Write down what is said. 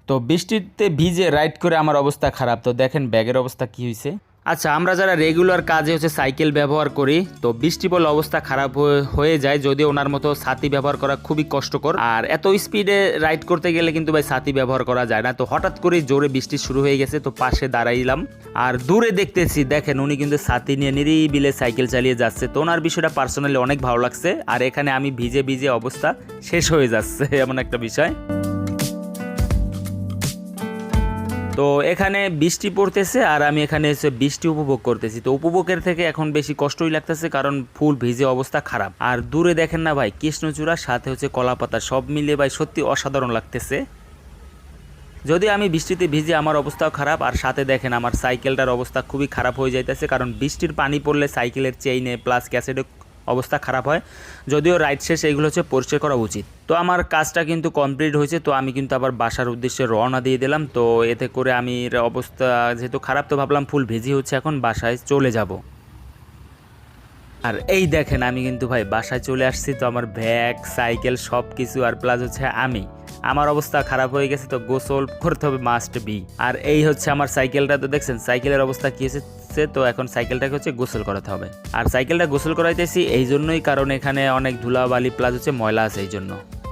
তো বৃষ্টিতে ভিজে রাইড করে আমার অবস্থা খারাপ। তো দেখেন ব্যাগের অবস্থা কি হয়েছে। আচ্ছা, আমরা যারা রেগুলার কাজে সাইকেল ব্যবহার করি, তো বৃষ্টি পড়লে অবস্থা খারাপ হয়ে যায়। যদিও ওনার মতো ছাতি ব্যবহার করা খুবই কষ্টকর, আর এত স্পিডে রাইড করতে গেলে কিন্তু ভাই ছাতি ব্যবহার করা যায় না। তো হঠাৎ করে জোরে বৃষ্টি শুরু হয়ে গেছে, তো পাশে দাঁড়াইলাম আর দূরে দেখতেছি, দেখেন উনি কিন্তু ছাতি নিয়ে নিরিবিলে সাইকেল চালিয়ে যাচ্ছে। তো ওনার বিষয়টা পার্সোনালি অনেক ভালো লাগছে। আর এখানে আমি ভিজে ভিজে অবস্থা শেষ হয়ে যাচ্ছে, এমন একটা বিষয়। তো এখানে বৃষ্টি পড়তেছে আর আমি এখানে এসে বৃষ্টি উপভোগ করতেছি। তো উপভোগের থেকে এখন বেশি কষ্টই লাগতেছে, কারণ ফুল ভিজে অবস্থা খারাপ। আর দূরে দেখেন না ভাই কৃষ্ণচূড়া, সাথে কলাপাতা, সব মিলিয়ে ভাই সত্যি অসাধারণ লাগতেছে। যদি আমি বৃষ্টিতে ভিজে আমার অবস্থাও খারাপ, আর সাথে দেখেন আমার সাইকেলটার অবস্থা খুবই খারাপ হয়ে যাইতেছে, কারণ বৃষ্টির পানি পড়লে সাইকেলের চেইনে প্লাস ক্যাসেটে অবস্থা খারাপ হয়। যদিও রাইড শেষ এইগুলো পরিষ্কার করা উচিত। তো আমার কাজটা কিন্তু কমপ্লিট হয়েছে। তো আমি কিন্তু আবার বাসার উদ্দেশ্যে রওনা দিয়ে দিলাম। তো এতে করে আমি অবস্থা যেহেতু খারাপ, তো ভাবলাম ফুল ভিজি হচ্ছে, এখন বাসায় চলে যাব। আর এই দেখেন আমি কিন্তু ভাই বাসায় চলে আসছি। তো আমার ব্যাগ, সাইকেল সব কিছু, আর প্লাস আমার অবস্থা খারাপ হয়ে গেছে, তো গোসল করতে হবে মাস্ট বি। আর এই আমার সাইকেলটা, তো দেখছেন সাইকেলের অবস্থা কি হয়েছে। তো এখন সাইকেলটাকে গোসল করাতে হবে। আর সাইকেলটা গোসল করাইতেছি এই জন্যই, কারণ এখানে অনেক ধুলাবালি প্লাস ময়লা আছে এই জন্য।